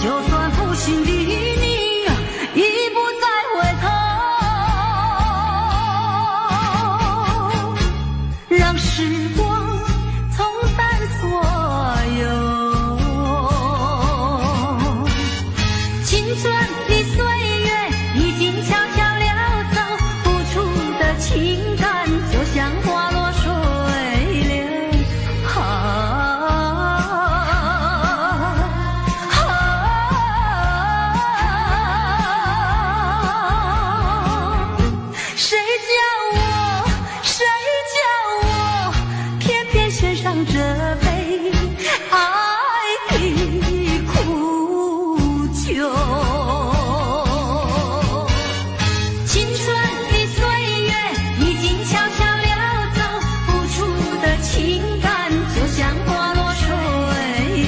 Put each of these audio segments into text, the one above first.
就算负心的你已不再回头，让时光冲淡所有。青春的岁月已经悄悄溜走，付出的情感就像花落水流。这杯爱的苦酒，青春的岁月已经悄悄溜走，付出的情感就像花落水流。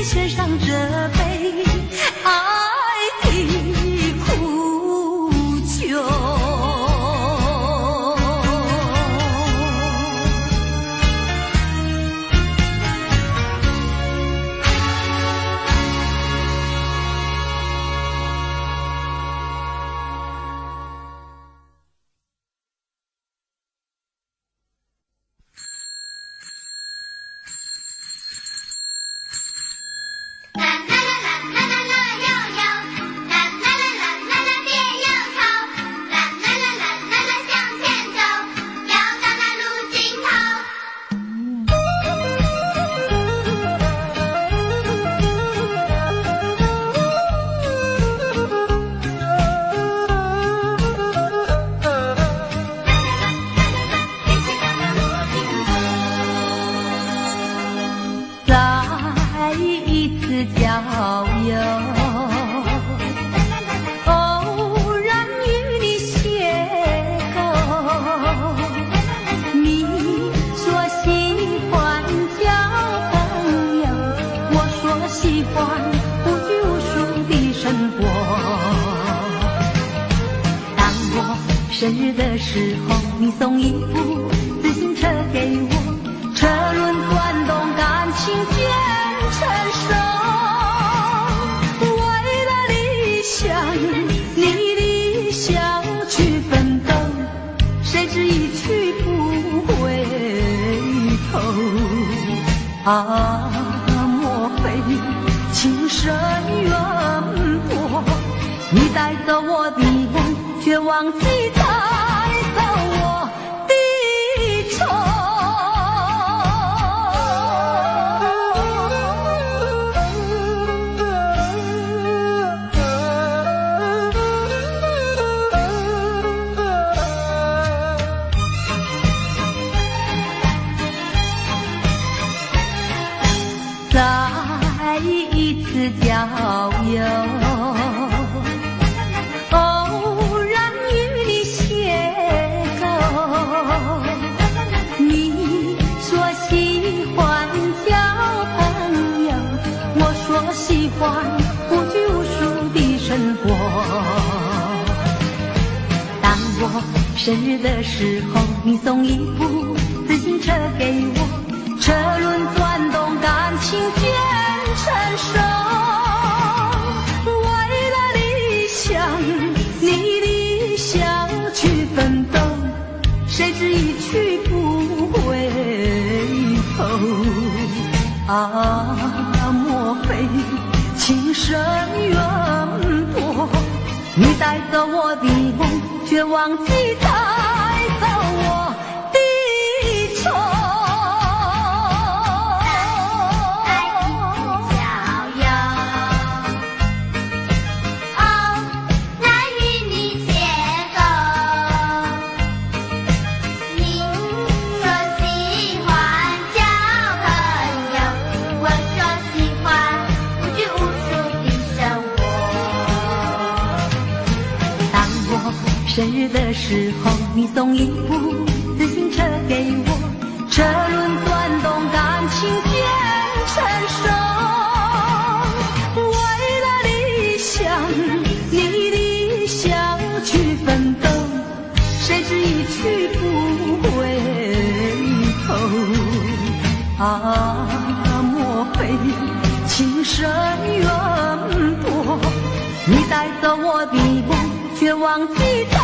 谁叫这杯爱的苦酒。交友，偶然与你邂逅，你说喜欢交朋友，我说喜欢无拘无束的生活。当我生日的时候，你送一部自行车给我，车轮转动，感情渐成熟。你的想去奋斗，谁知一去不回头。啊，莫非情深缘薄？你带走我的梦，却忘记带走我的愁。再一次交友，偶然与你邂逅，你说喜欢交朋友，我说喜欢无拘无束的生活。当我生日的时候，你送一部自行车给我，车轮转动，感情渐成熟。为了理想，你的想去奋斗，谁知一去不回头。啊，莫非情深缘薄？你带走我的梦，却忘记带走我的愁。生日的时候，你送一部自行车给我，车轮转动，感情渐成熟。为啊，莫非情深缘薄？你带走我的梦，却忘记带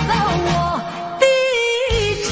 走我的愁。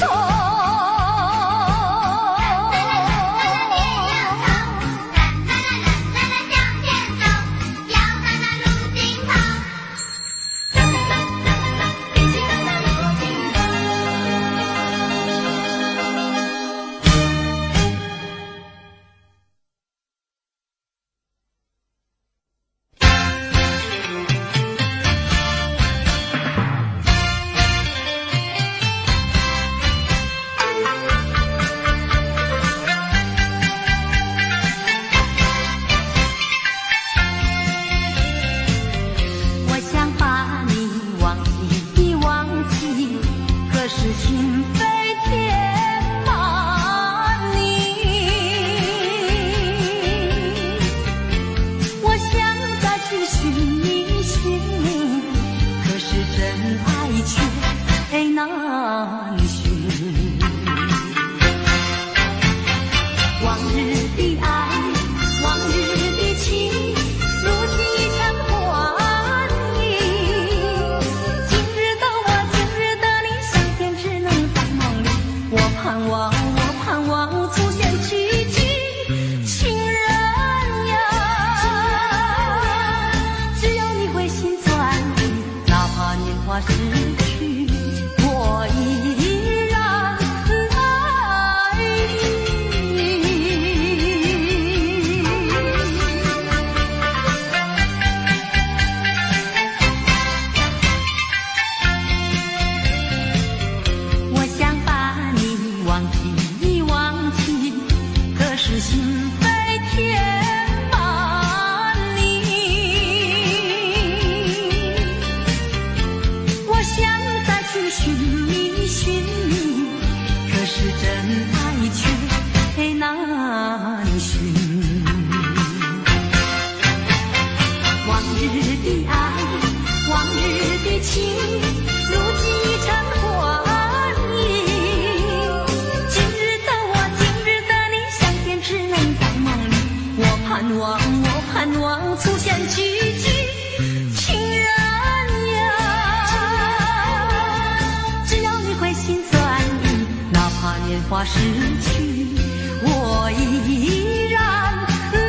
失去，我依然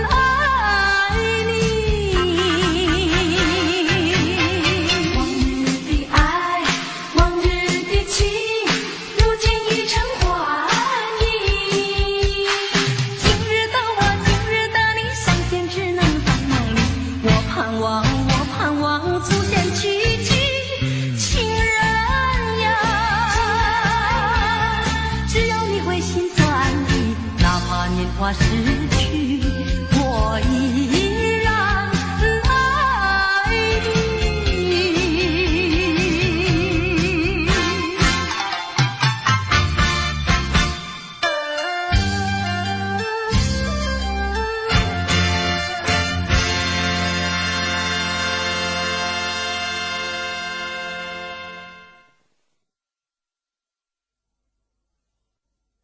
爱你。往日的爱，往日的情，如今已成幻影。今日的我，今日的你，相见只能在梦里。我盼望，我盼望出现奇迹。年华逝去，我依然爱你。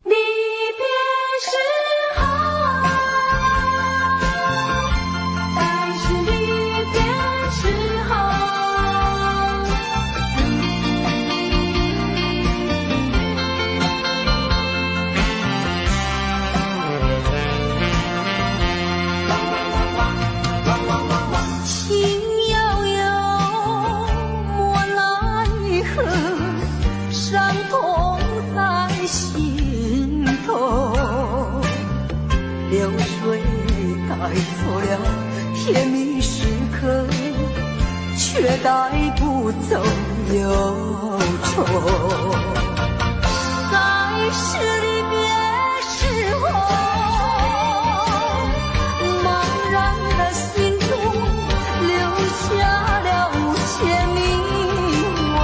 离别时流水带走了甜蜜时刻，却带不走忧愁。在是离别时候，茫然的心中留下了千迷惘。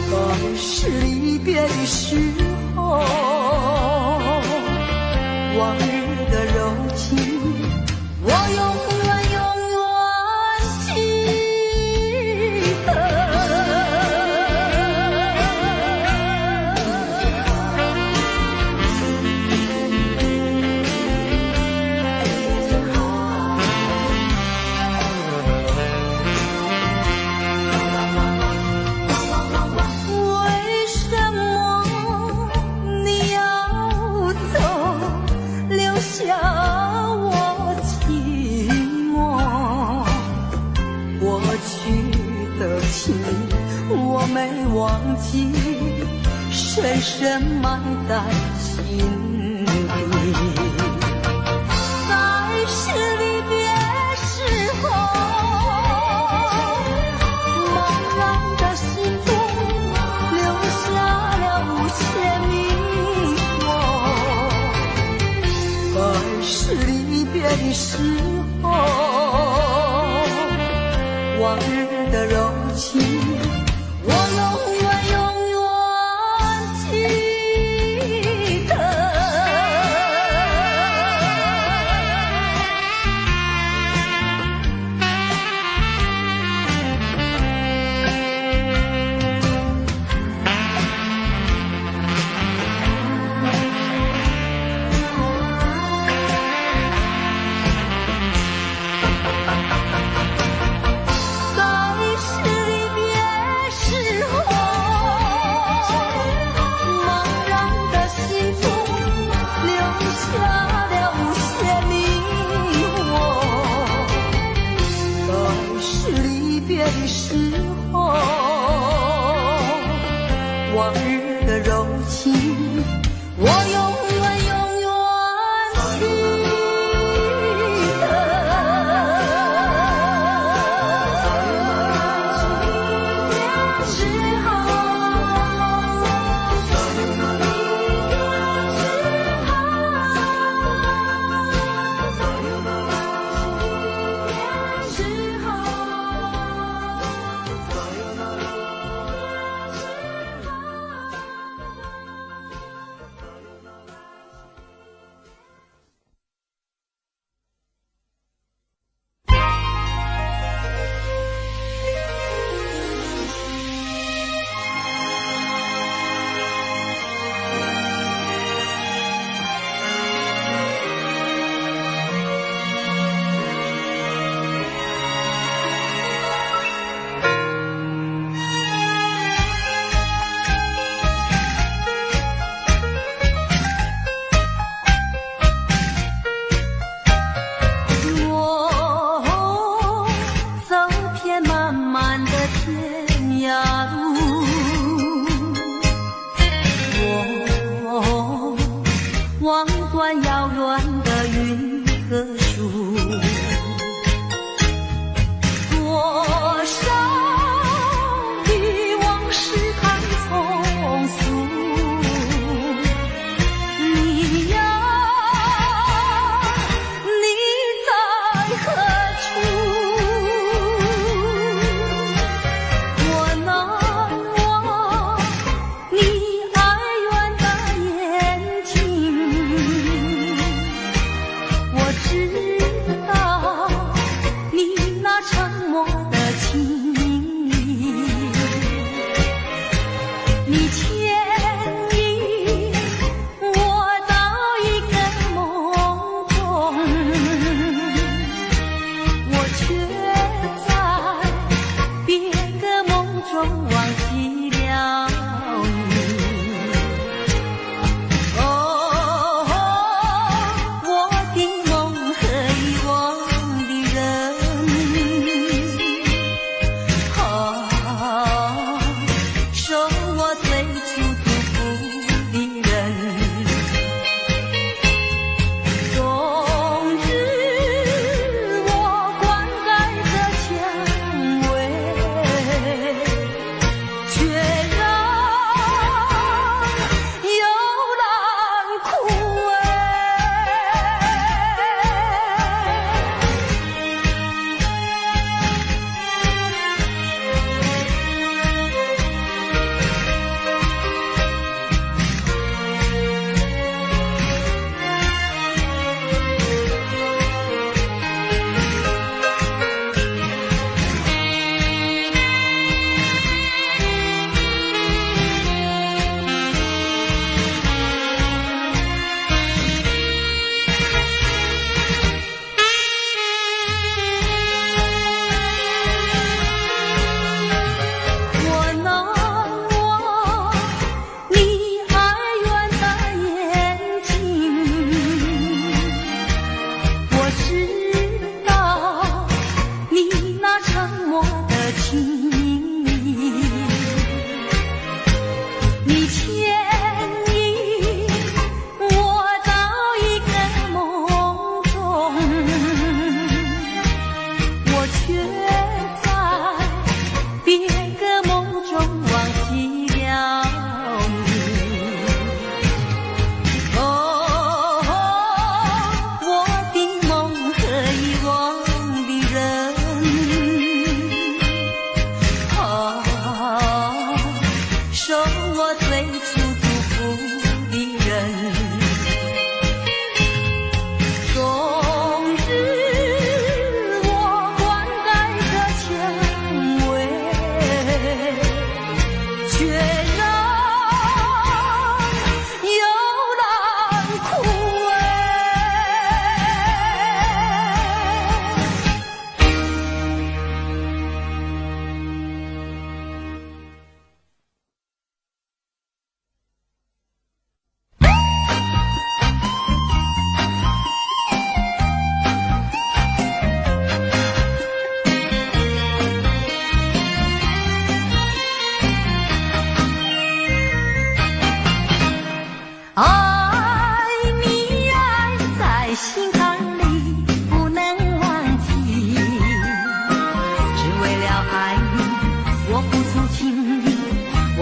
在是离别的时候，往日的柔情，我永远记得。忘记，深深埋在心底。在是离别时候，茫然的心中留下了无限迷惑。在是离别的时候，往日的柔情，我永远永远记得。在是离别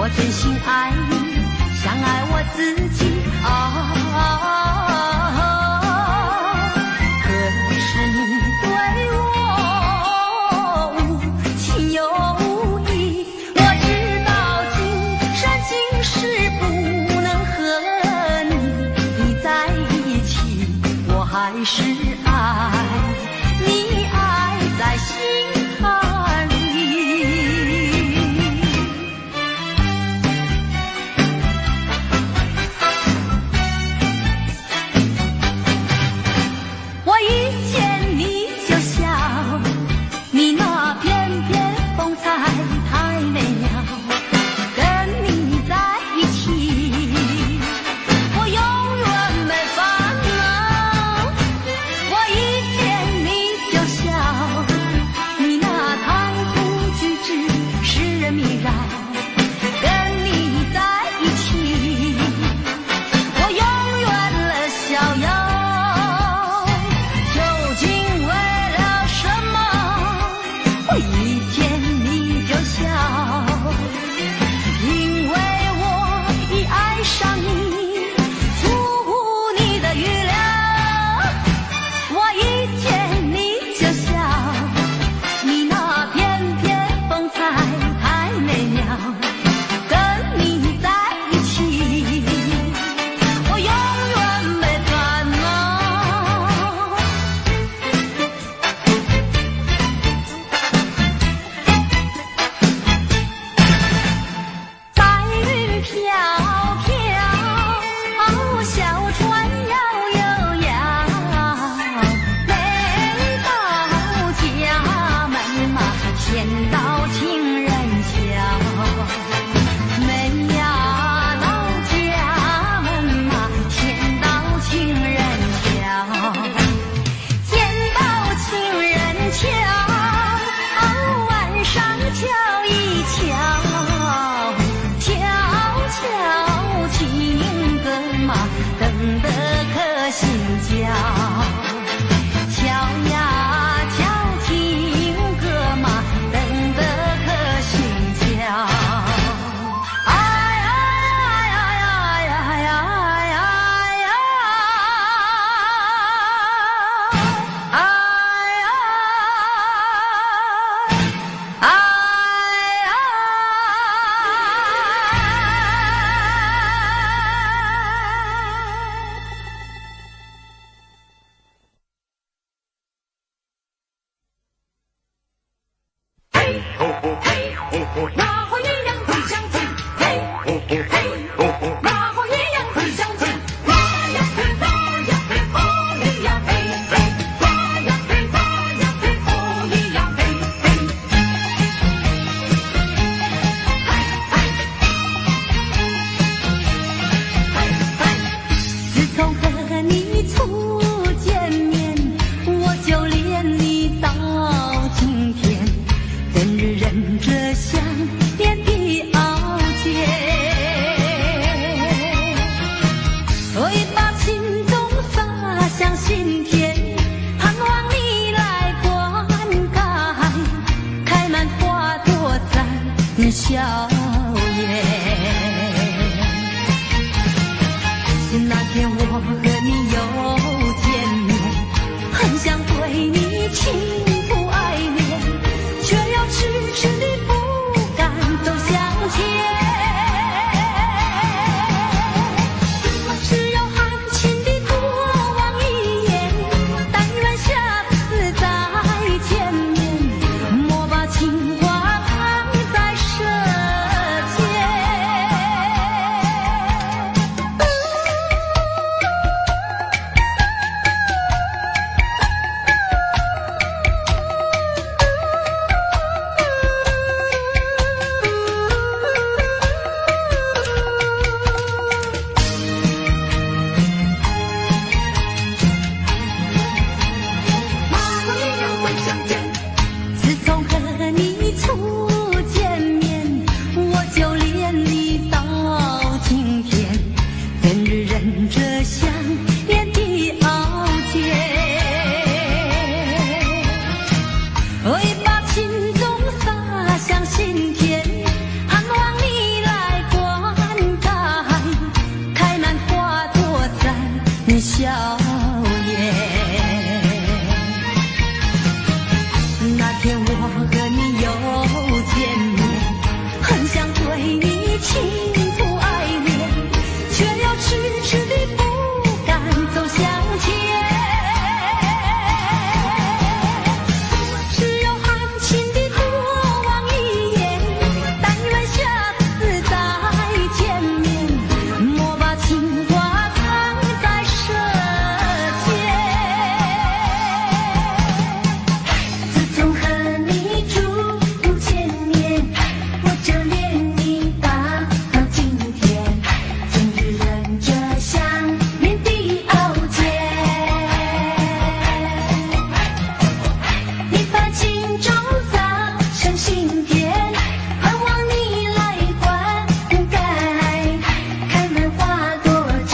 我真心爱你，像爱我自己可是你对我无情有义，我知道今生今世不能和你在一起，我还是爱你，爱在心坎里。我一见你就笑，你那翩翩风采太美妙，跟你在一起我永远没烦恼。我一见你就笑，你那谈吐举止使人迷绕，跟你在一起我永远乐逍遥。究竟为了什么我一见你就笑？因为我已爱上你，出乎你的预料。我一见你就笑，你那翩翩风采太美妙，跟你在一起我永远没烦恼。彩云飘飘，小船摇悠摇，每到家门嘛，先到情人桥。每呀到家门嘛，先到情人桥。见到情人桥，晚上瞧一瞧，瞧瞧情歌嘛，等得可心焦。瞧呀瞧情歌嘛，等得可心焦。哎哎哎哎哎哎哎哎哎那花鸳鸯会相见，嘿，那花鸳鸯会相见，哇呀嘿，哇呀嘿，哦咿呀嘿，哇呀嘿，哇呀嘿，哦咿呀嘿，自从和你初见面，我就恋你到今天，跟日忍着想念的熬煎，会把情种洒向心田，盼望你来灌溉，开满花朵在笑颜。那天我和你又见面，很想对你倾吐爱恋，却又迟迟地不敢走向前。只有含情地多望一眼，但愿下次再见面，莫把情话藏在舌尖。那花鸳鸯会相见，自从和你初见面，我就恋你到今天，跟日忍着想念的熬煎，会把情种洒向心田，盼望你来晴天，盼望你来灌溉，开满花朵展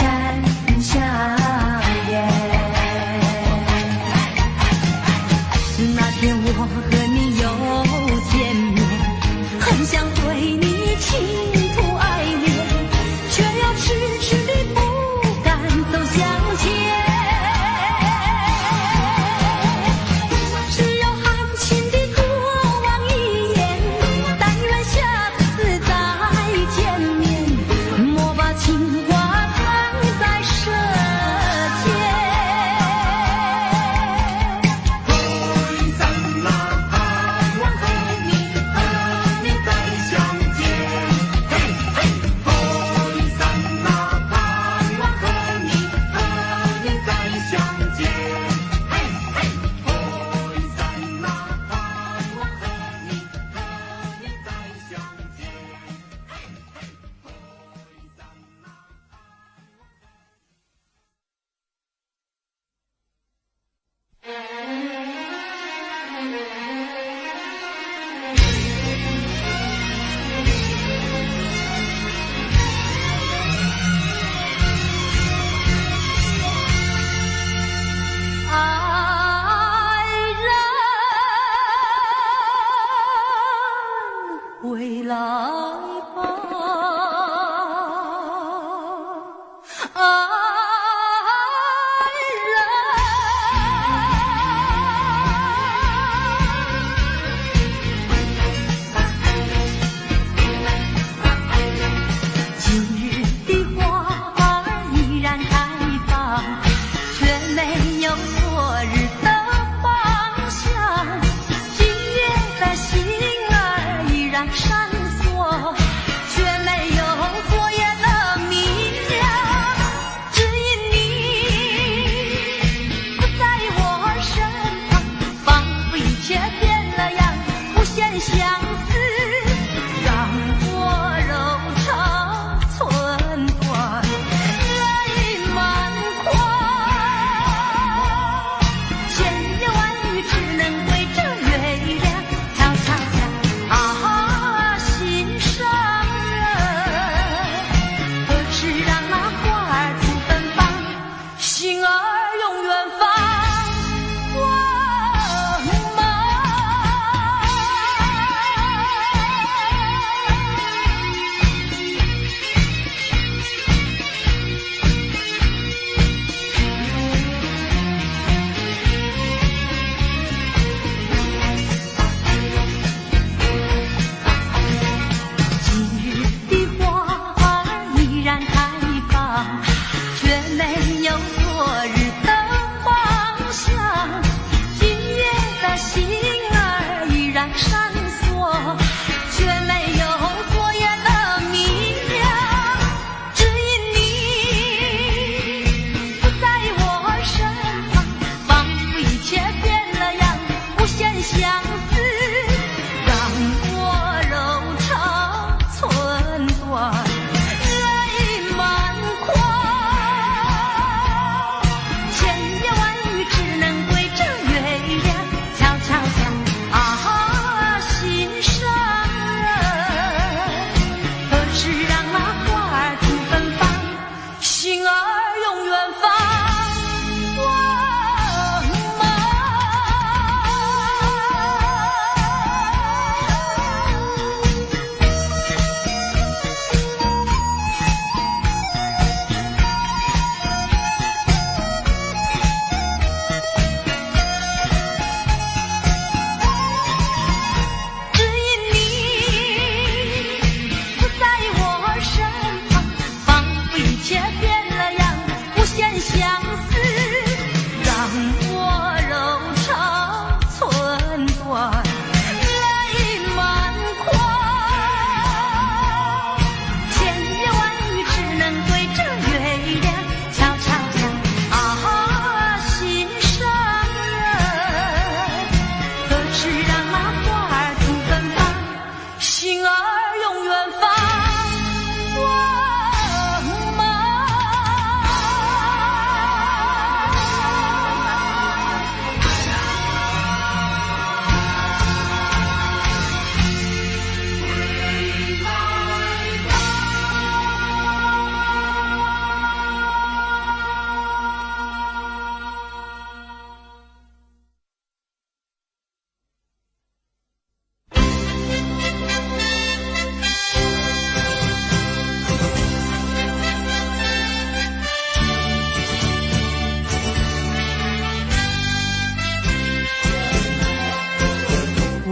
笑颜。那天我和你又见面，很想对你倾吐爱恋，却又迟迟地不敢走向前。只有含情地多望一眼，但愿下次再见面，莫把情话藏在舌尖。挥散那盼望和你再相见，嘿嘿，挥散那盼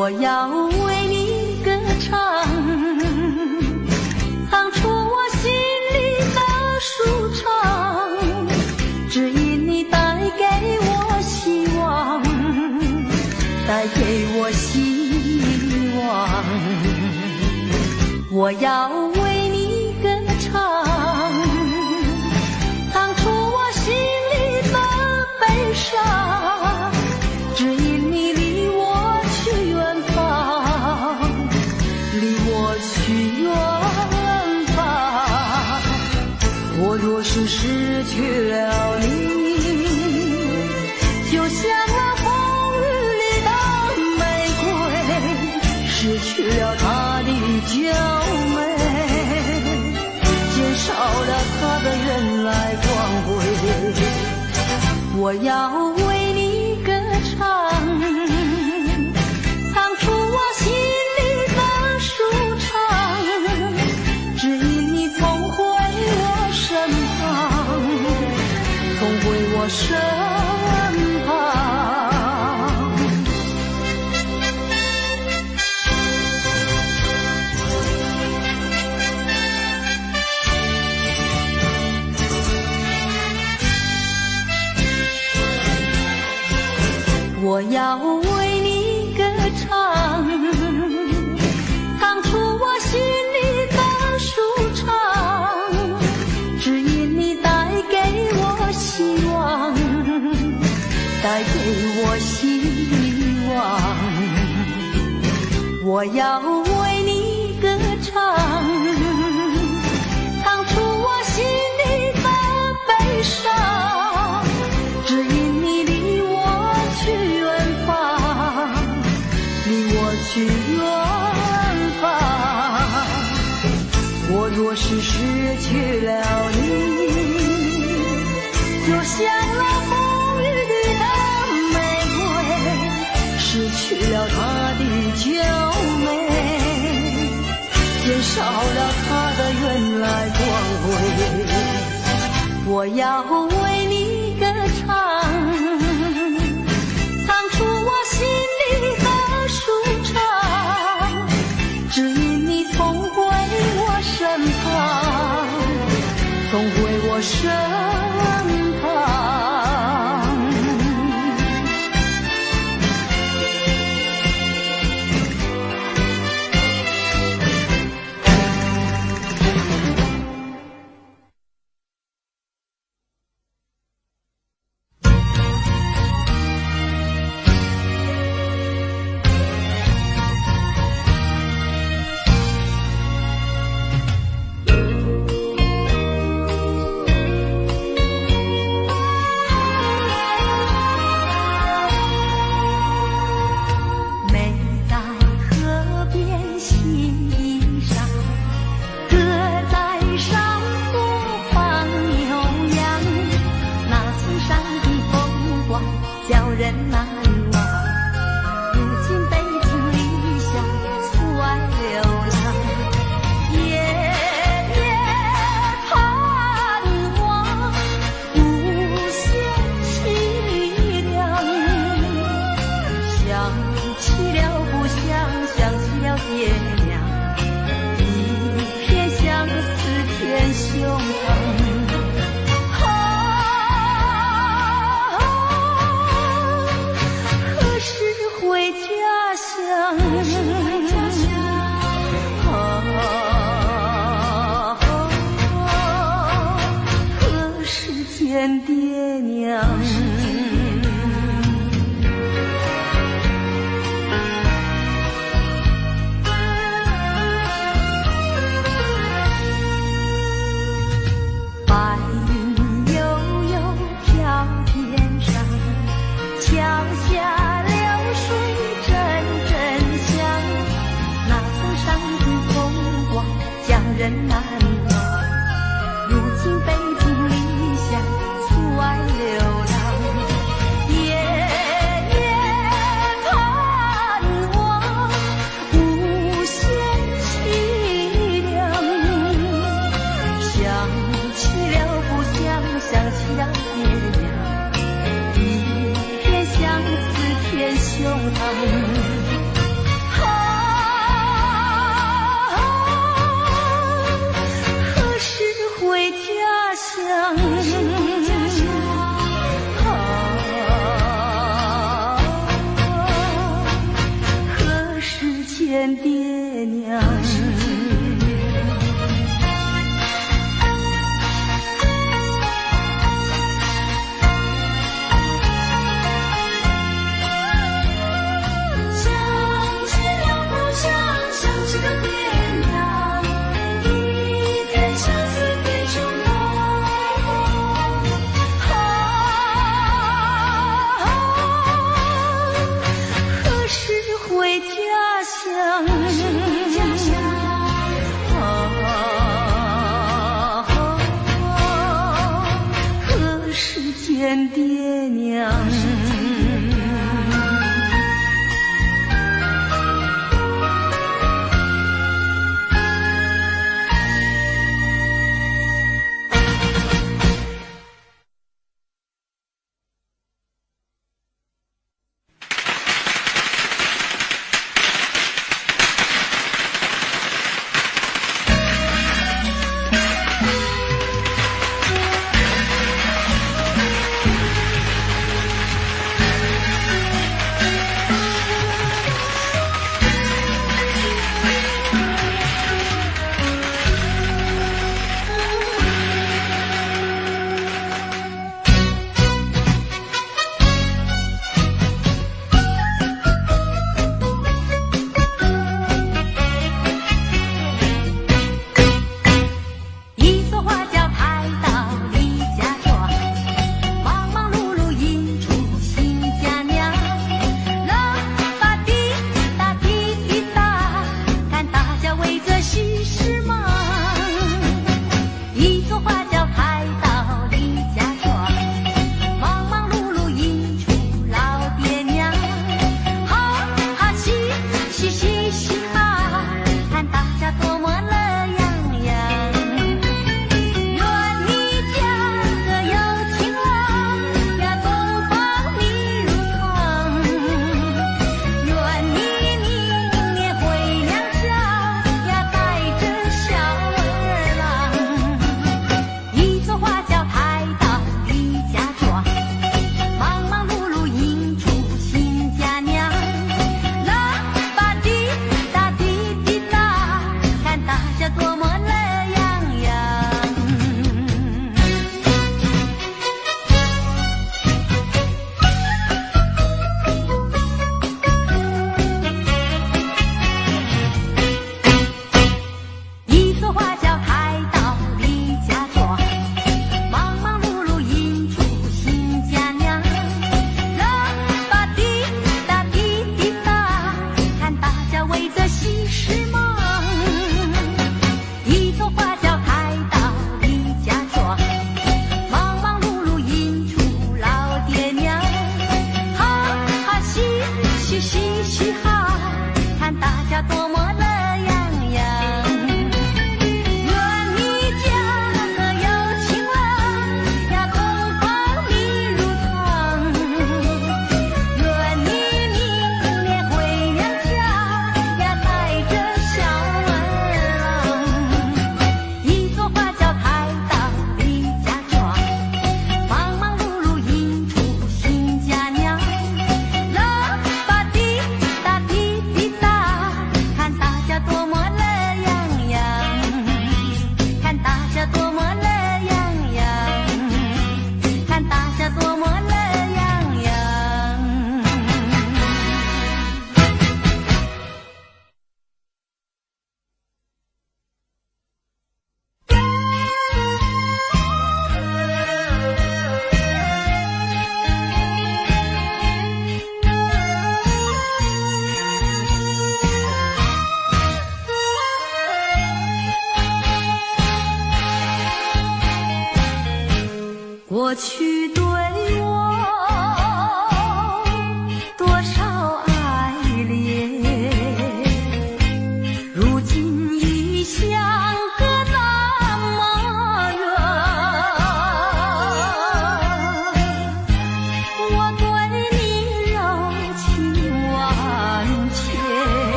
我要为你歌唱，唱出我心里的舒畅，只因你带给我希望，带给我希望。我要为你歌唱，唱出我心里的悲伤，只因你离我去远方，离我去远方。我若是失去了你，就像那风雨里的玫瑰，失去了它的娇美，减少了它的原来光辉。我要为你歌唱，唱出我心里的舒畅，只因你重回我身旁，重回我身旁。我要为你歌唱，唱出我心里的舒畅，只因你带给我希望，带给我希望。我要为你歌唱，唱出我心里的悲伤，只因你离我去远方，离我去远方。我若是失去了你，就像那风雨里的玫瑰，失去了它的娇美，减少了它的原来光辉。我要为你歌唱，唱出我心里的舒畅，只因你重回我身旁，重回我身旁。见爹娘。见爹娘。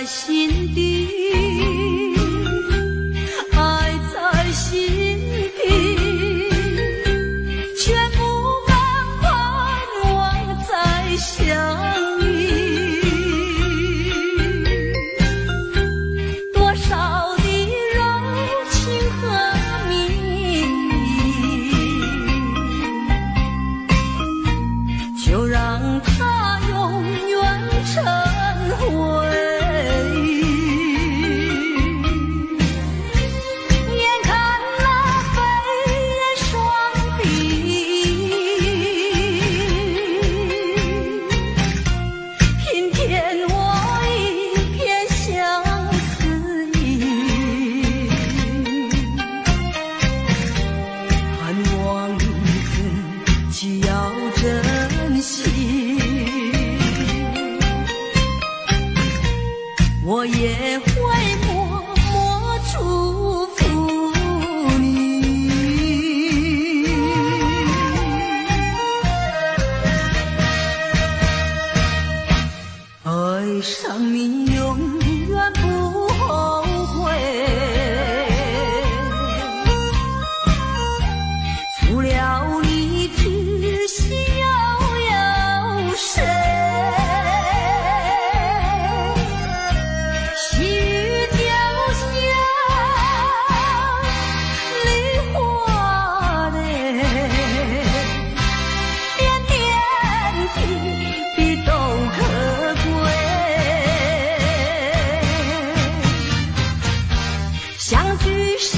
心底，爱在心底，却不敢盼望再相遇。多少的柔情和蜜意，就让它永远成回忆。眼看那飞燕双臂，平添我一片相思意。盼望你自己要珍惜，我也会默默祝福你。爱上你永远不后悔，除了你只需要有谁？细雨掉下梨花泪，点点滴滴都可贵。相聚时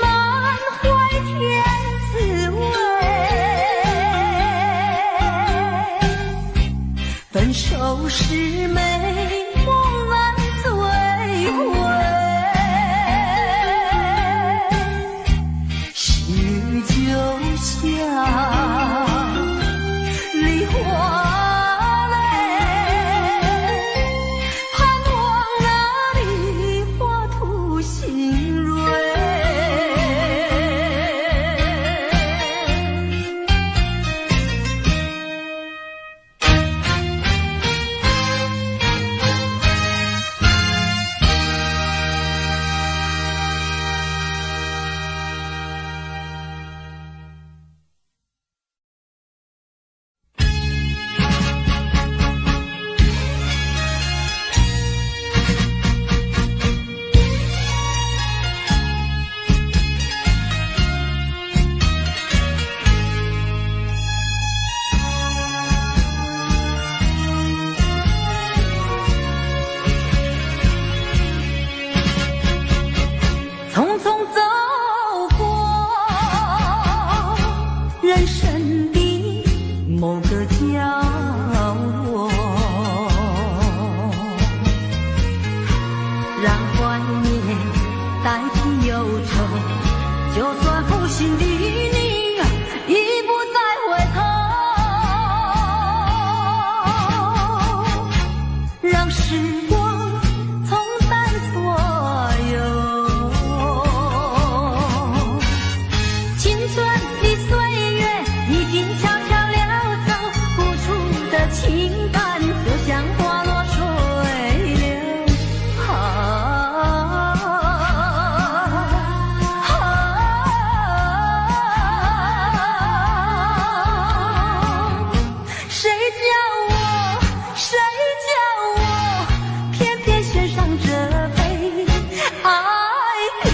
满怀甜滋味，分手时美梦难追回。细雨就像梨花泪，盼望那梨花吐新蕊。匆匆走过人生的某个角落，让怀念代替忧愁，就算负心的你已不再回头，让时光冲淡所有。青春的岁月已经悄悄溜走，付出的情感就像花落水流。谁叫我偏偏选上这杯爱的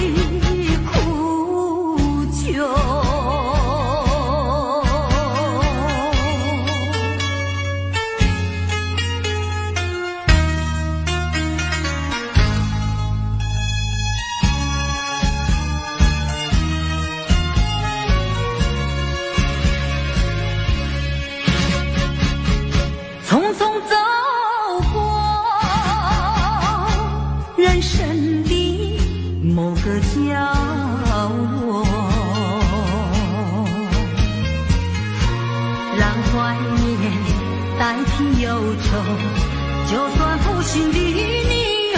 苦酒。匆匆走过人生的某个角落，让怀念代替忧愁，就算负心的你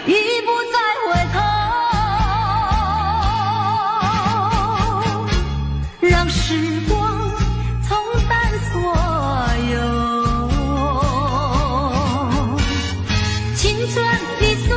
已不再回头，让时光冲淡所有青春的岁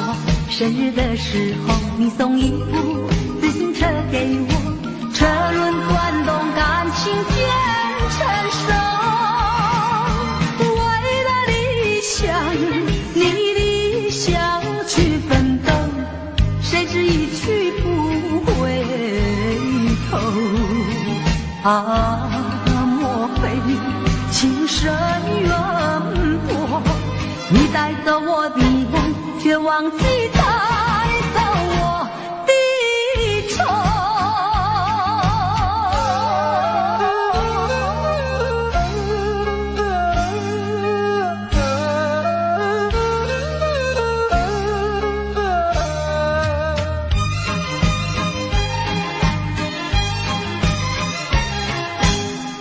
我生日的时候，你送一部自行车给我，车轮转动，感情变成熟。为了理想，你理想去奋斗，谁知一去不回头。啊，莫非情深缘薄？你带走我的梦，却忘记带走我的愁。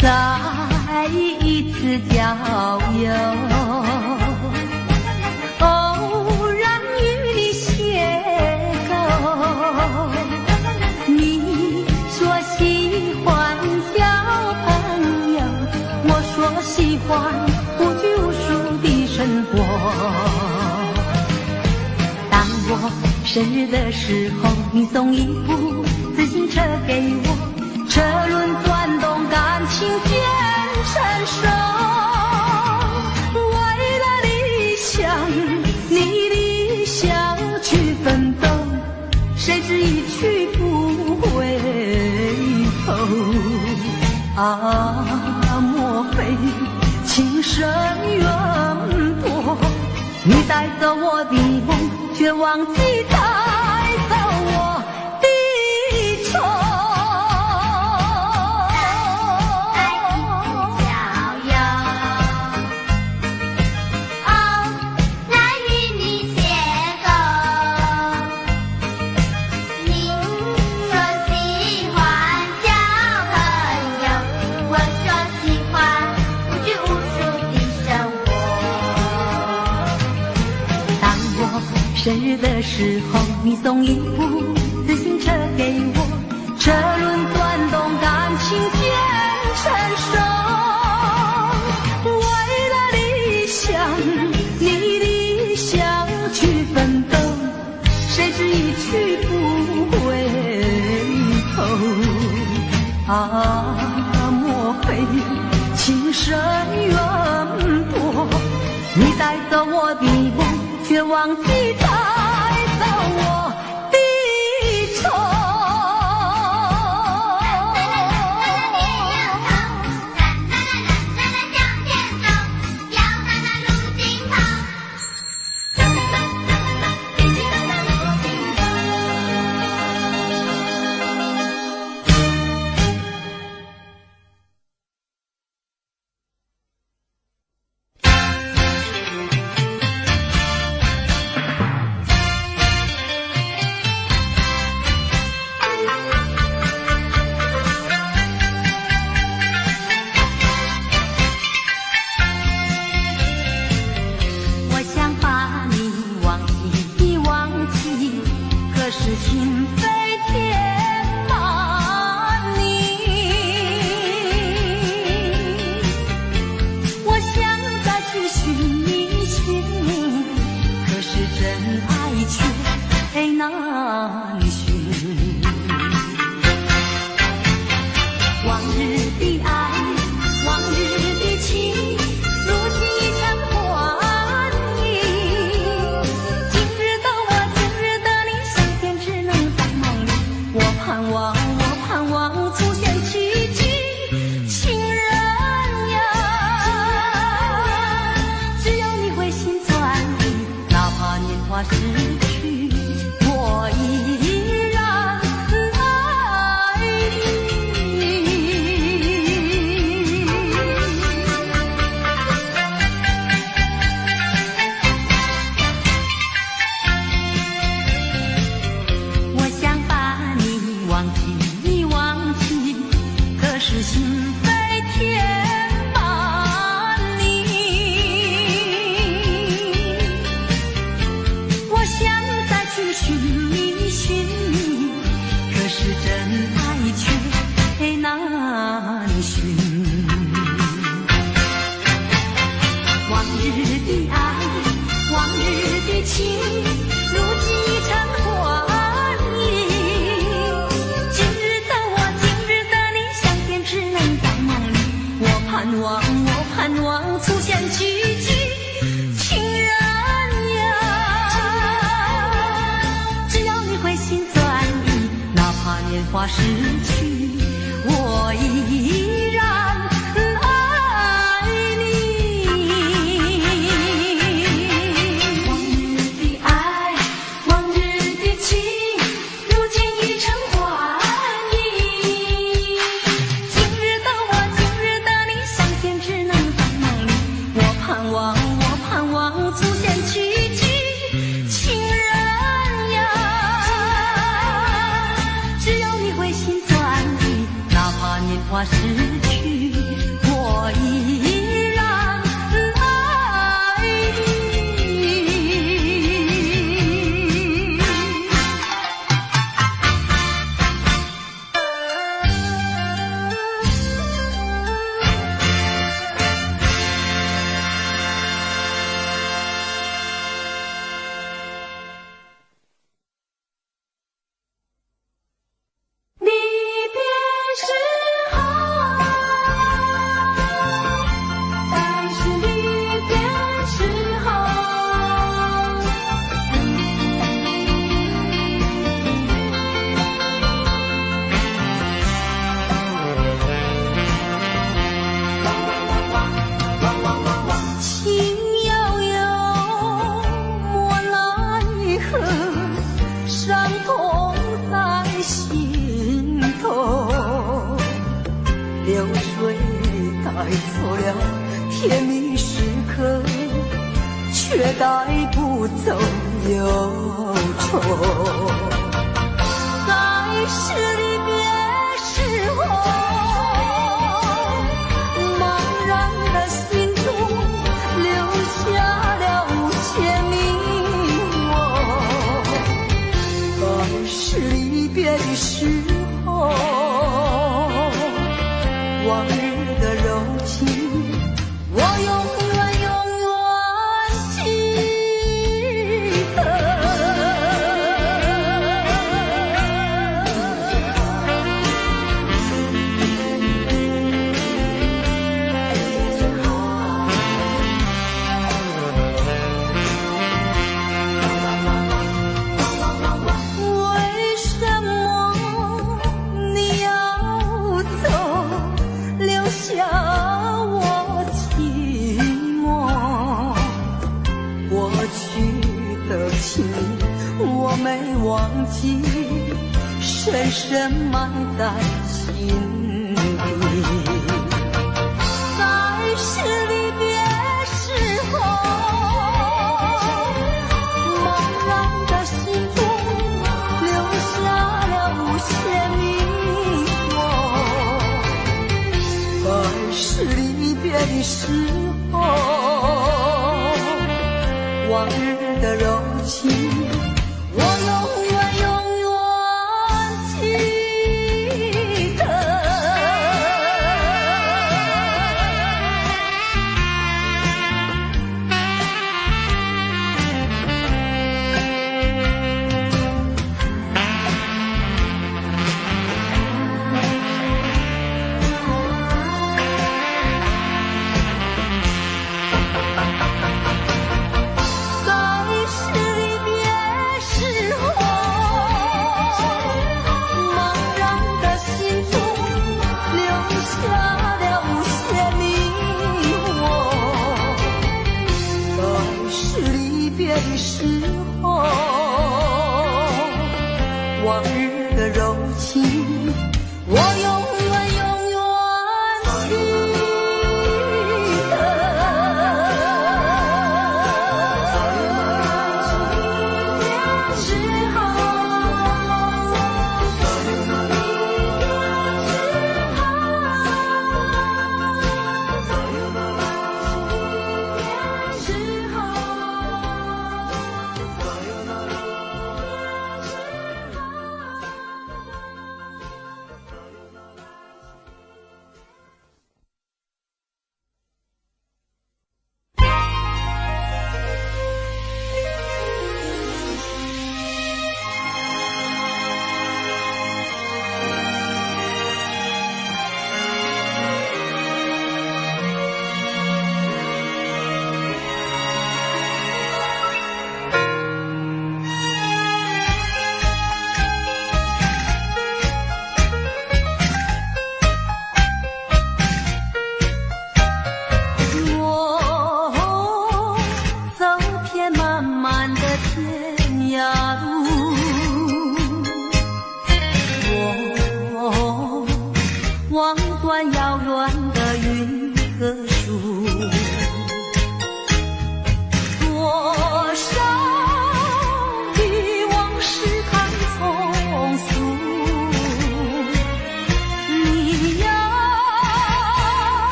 再一次郊游，偶然与你邂逅。你说喜欢交朋友，我说喜欢无拘无束的生活。当我生日的时候，你送一部自行车给我，车轮转动，感情变成熟。为了理想，你理想去奋斗，谁知一去不回头。啊，莫非情深缘薄？你带走我的梦，却忘记带走我的愁。生日的时候，你送一部自行车给我，车轮转动，感情变成熟。为了理想，你理想去奋斗，谁知一去不回头。啊，莫非情深缘薄？你带走我的梦，却忘记带走我的愁。心飞填满你，我想再去寻一寻，可是真爱却难寻。往日的爱，往日的情，如今已成幻影。今日的我，今日的你，相见只能在梦里。我盼望，我盼望出现奇迹，情人呀，只要你回心转意，哪怕年华逝去，我依然爱你。我想把你忘记，忘记，可是心飞填满你。我想再去盼望出现奇迹，情人呀，只要你回心转意，哪怕年华逝去，我依然爱你。往日的爱，往日的情，如今已成幻影。今日的我，今日的你，相见只能在梦里。我盼望出现奇迹，情人呀，只要你回心转意，哪怕年华逝去，我依然爱你。离别时候，但是离别时候，情悠悠，莫奈何，伤痛在心头。流水带走了甜蜜时刻，却带不走忧愁。在是离别时候，茫然的心中留下了无限迷惘。在是离别的时候，往日的柔情，我永远记得。为什么你要走，留下我寂寞？过去的情我没忘记，深深埋在心底。在是离别时候，茫然的心中留下了无限迷惘。在是离别的时候，往日的柔情，我永远记得。在是离别时候，茫然的心中留下了无限迷惘。在是离别的时候，往日的柔情，我永远记得。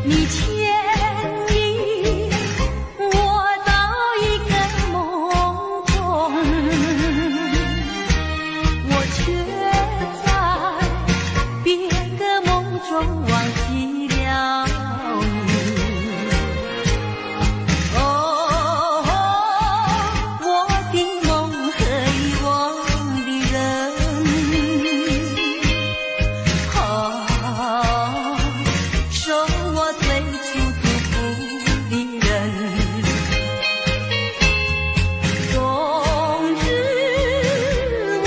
你牵引我到一个梦中，我却在别个梦中忘记了你。哦，我的梦和遗忘的人，受我最初祝福的人。终日我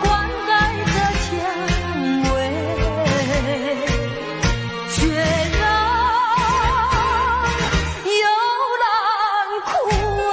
灌溉着蔷薇，却让幽兰枯萎。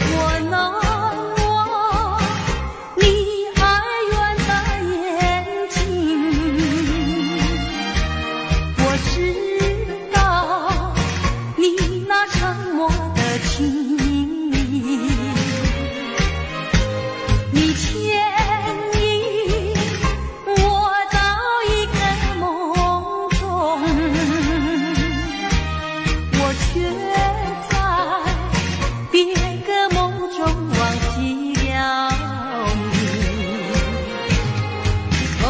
我难忘你哀怨的眼睛，我知道你那沉默的情意，你牵引我到一个梦中，我却在别个梦中忘记了你。哦，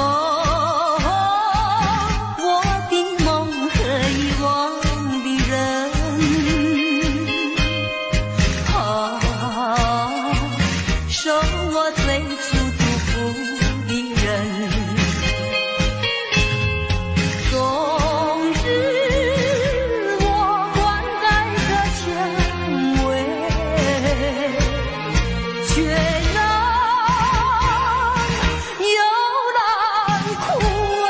我的梦和遗忘的人，受我最初祝福的人。终日我灌溉着蔷薇，却让幽兰枯萎。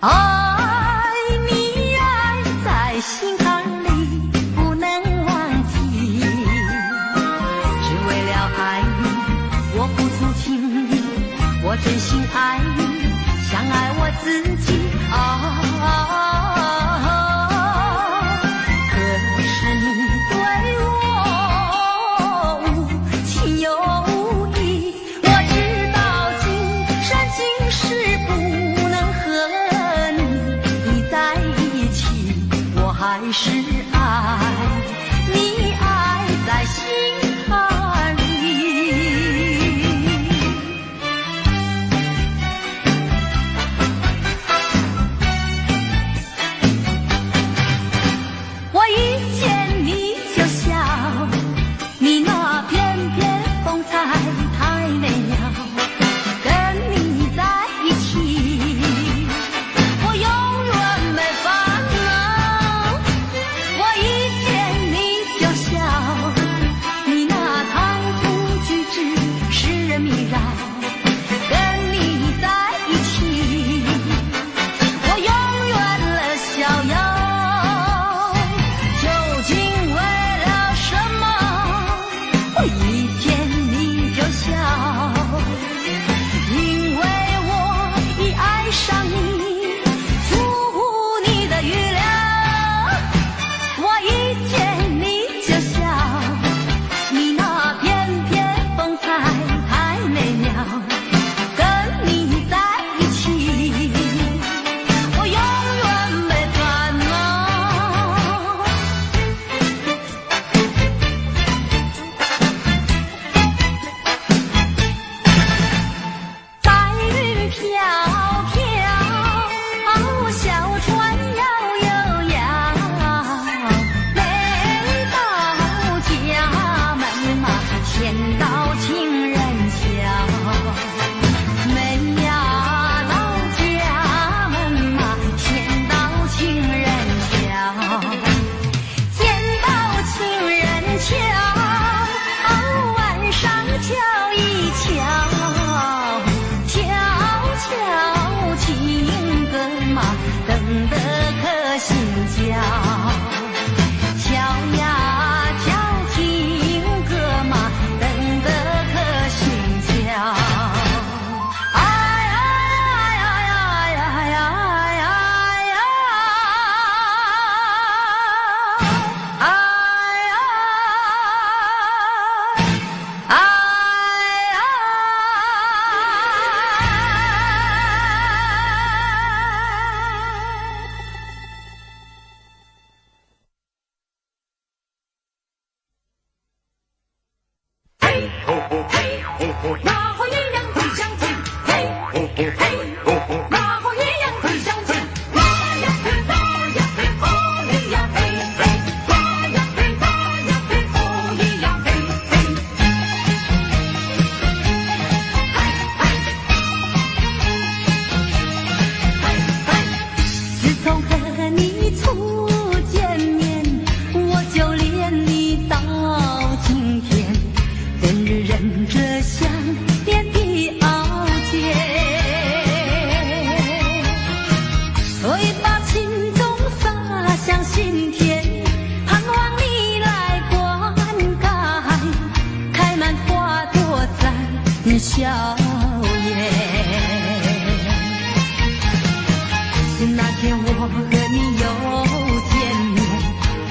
爱你爱在心坎里不能忘记，只为了爱你我付出情意，我真心爱你像爱我自己。可是你对我无情有无义，我知道今生今世不能和你在一起，我还是爱你爱在心坎里。我一见你就笑，你那翩翩风采太美了，跟你在一起我永远没烦恼。马虎一样会相见，拉呀嘿拉呀嘿，哦哩呀嘿嘿，拉呀嘿拉呀嘿，哦哩呀嘿嘿。自从和你初见面，我就恋你到今天，人日忍着想念的熬煎，会把情衷洒向心田，盼望你来灌溉，开满花朵在笑颜。那天我和你又见面，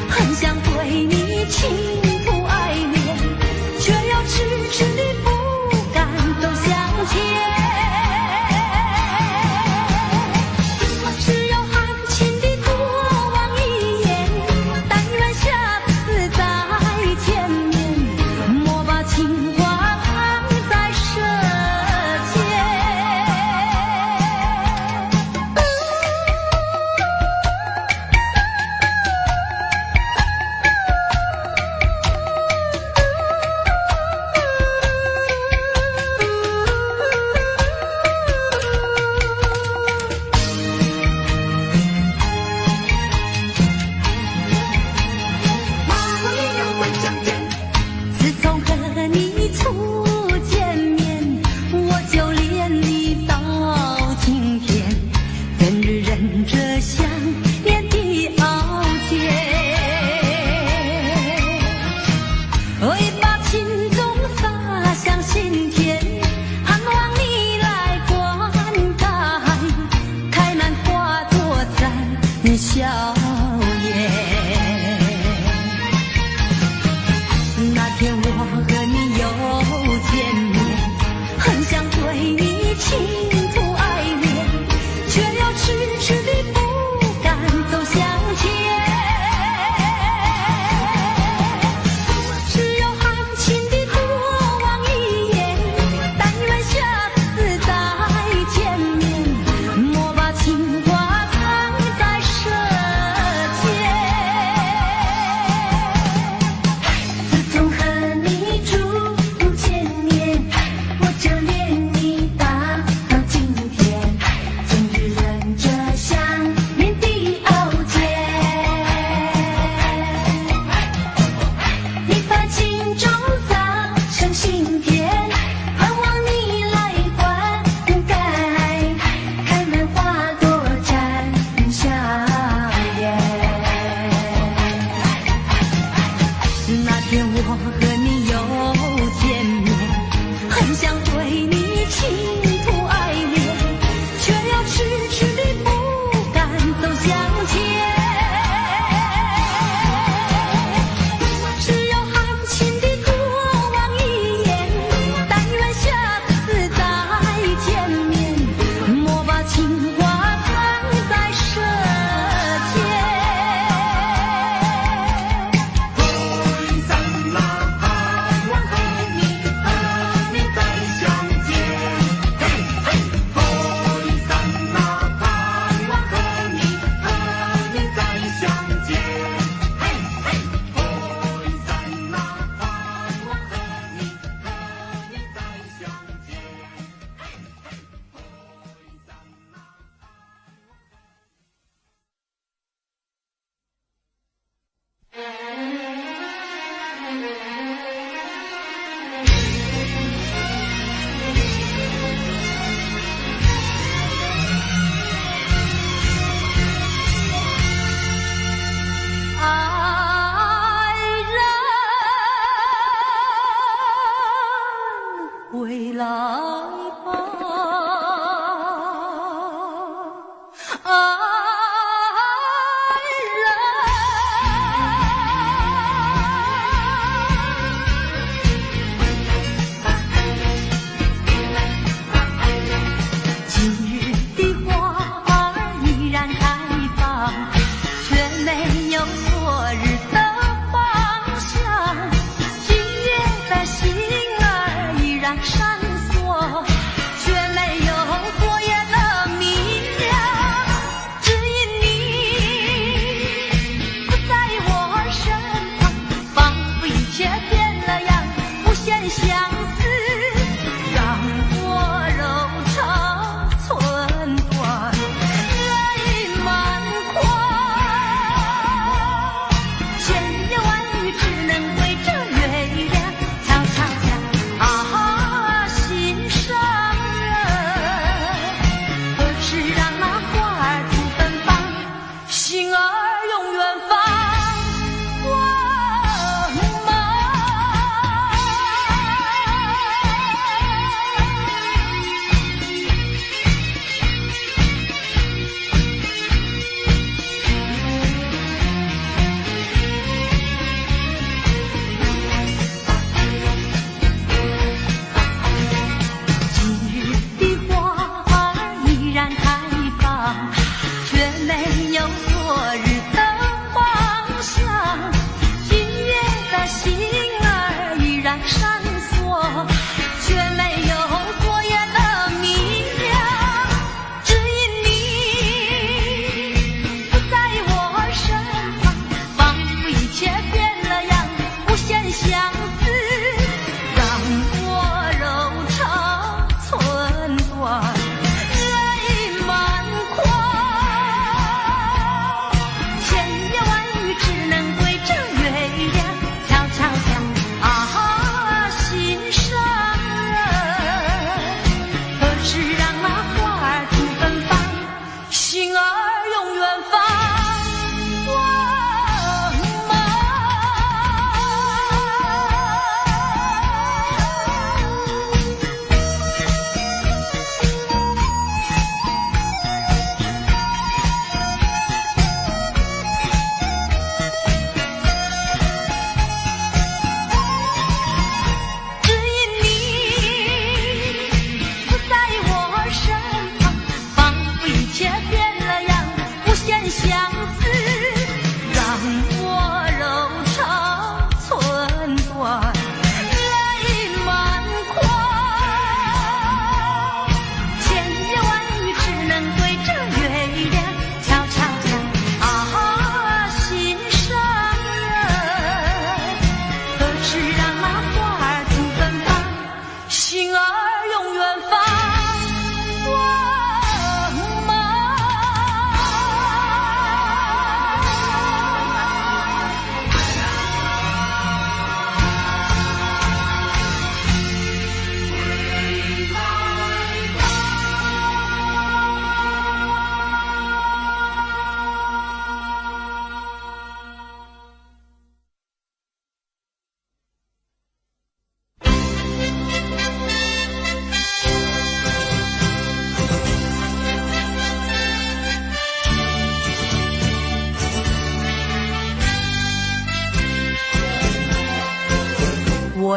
很想对你倾吐爱恋，却又迟迟地不敢走向前。只有含情地多望一眼，但愿下次再见面，莫把情话藏在舌尖。马虎一样会相见，自从和你初见面，我就恋你到今天，人日忍着想念的熬煎，会把情衷洒向心田，盼望你来灌溉，开满花朵在笑颜。那天我和你又见面，很想对你倾吐爱恋，却又迟迟地不敢走向前。只有含情地多望一眼，但愿下次再见面，莫把情话藏在舌尖。自从和你初见面，我就恋你到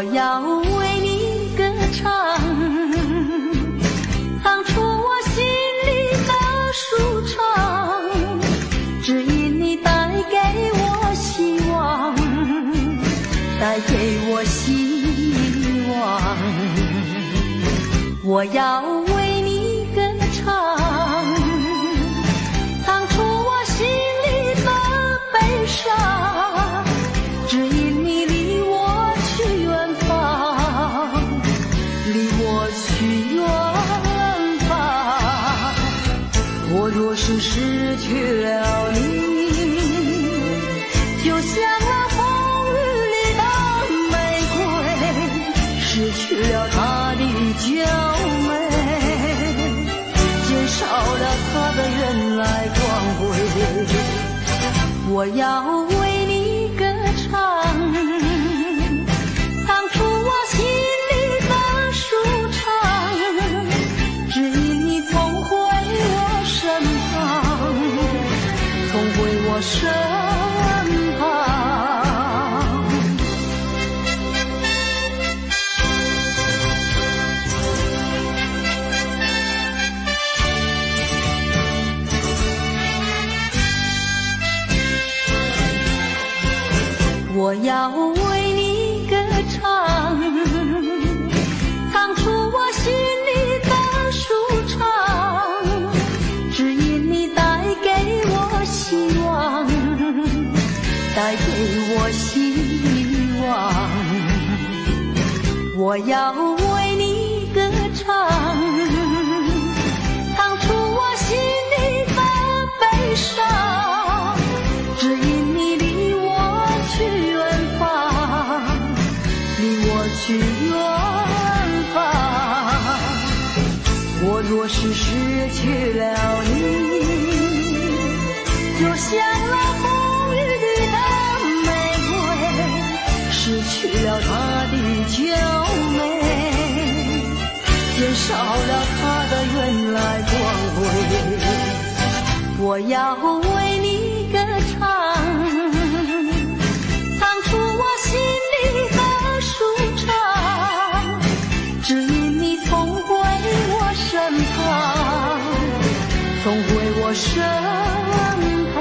我要为你歌唱，唱出我心里的舒畅，只因你带给我希望，带给我希望。我要为你歌唱，唱出我心里的悲伤，只因你离我去远方，离我去远方。我若是失去了你，就像那风雨里的玫瑰，失去了它的娇美，减少了它的原来光辉。我要为你歌唱，唱出我心里的舒畅，只因你总回我身旁，总回我身旁。我要为你歌唱，唱出我心里的舒畅，只因你带给我希望，带给我希望。我要为你歌唱，唱出我心里的悲伤，只因你离我去远方，离我去远方。我若是失去了你，就像那风雨里的玫瑰，失去了它的娇美，减少了它的原来光辉。我要为你歌唱，唱出我心里的舒畅，只因你总回我身旁，总回我身旁。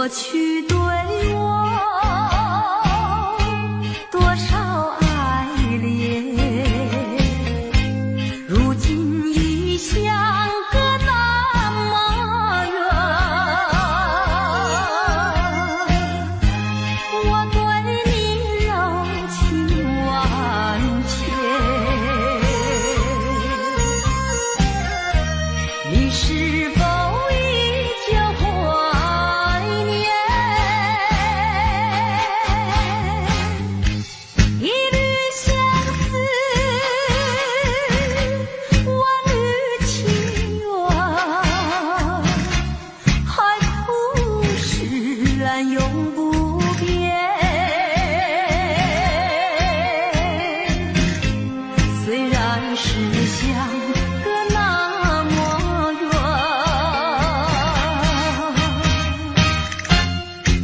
过去对我多少爱恋，如今已相隔那么远。我对你柔情万千，你是否依旧怀念？一缕相思，万缕情缘，海枯石烂永不变。虽然是相隔那么远，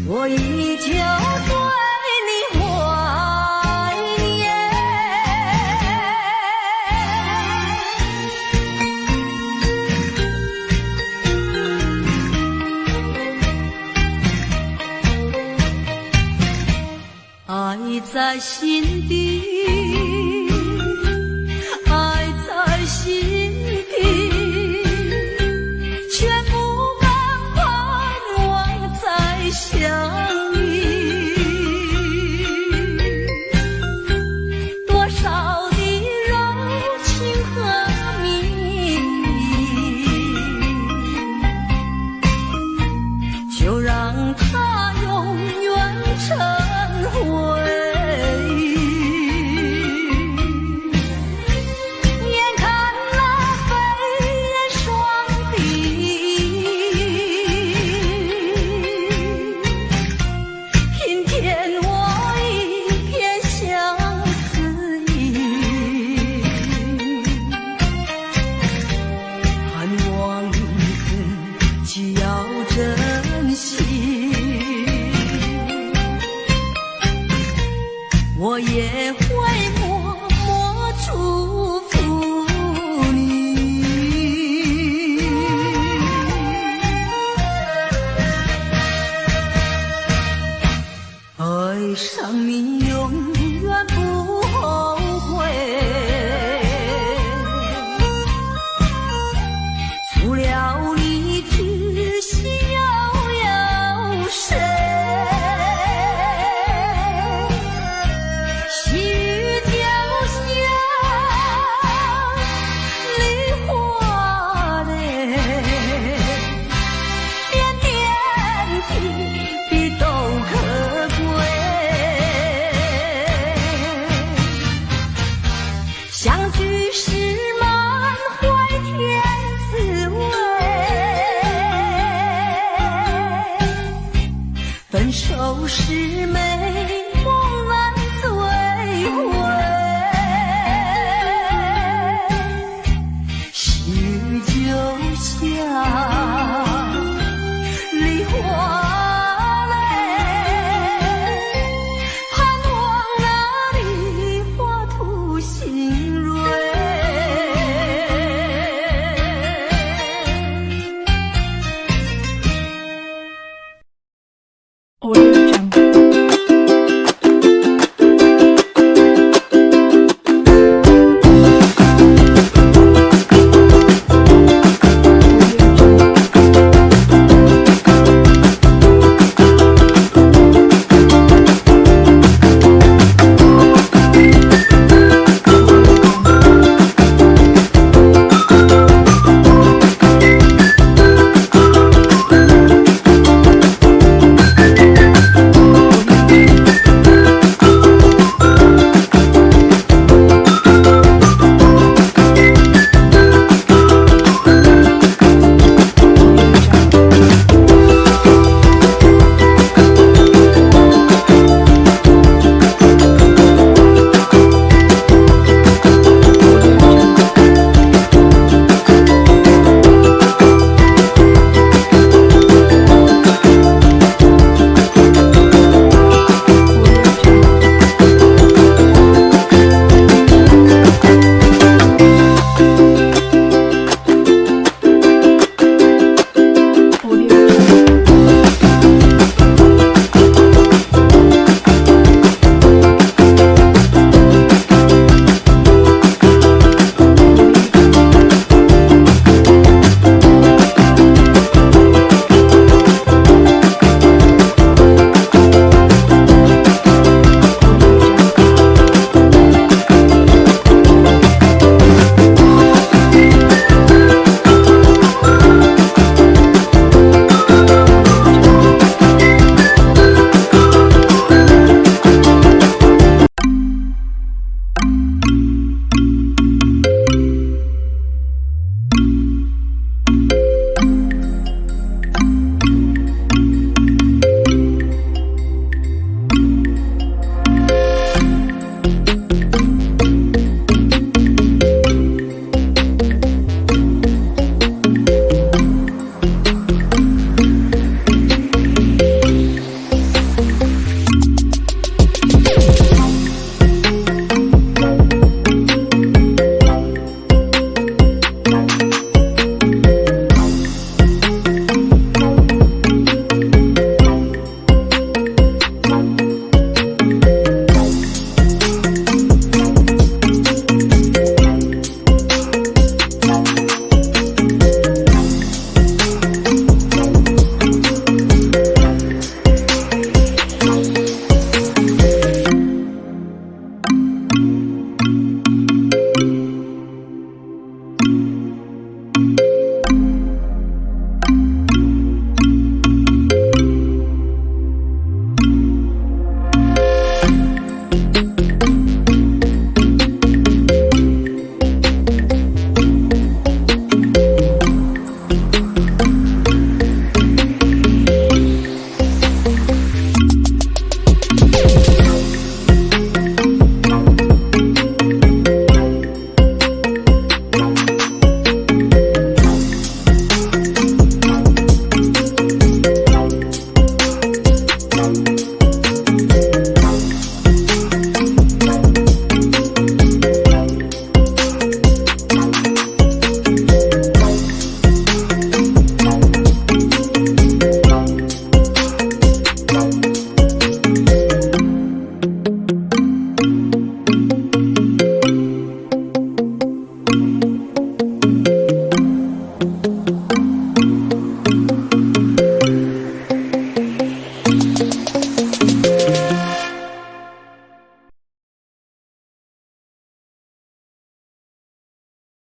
我依旧对你怀念。爱在心底，爱在心底，却不敢盼望再相遇。多少的柔情和蜜意，就让它永远成回忆。眼看那飞燕双璧，平添我一片相思意。盼望你自己要珍惜，我也会默默祝福你。爱上你永远不后悔，除了你知心又有谁？细雨就像梨花泪，点点滴滴都可贵。相聚时满怀甜滋味，分手时美梦难追回。细雨就像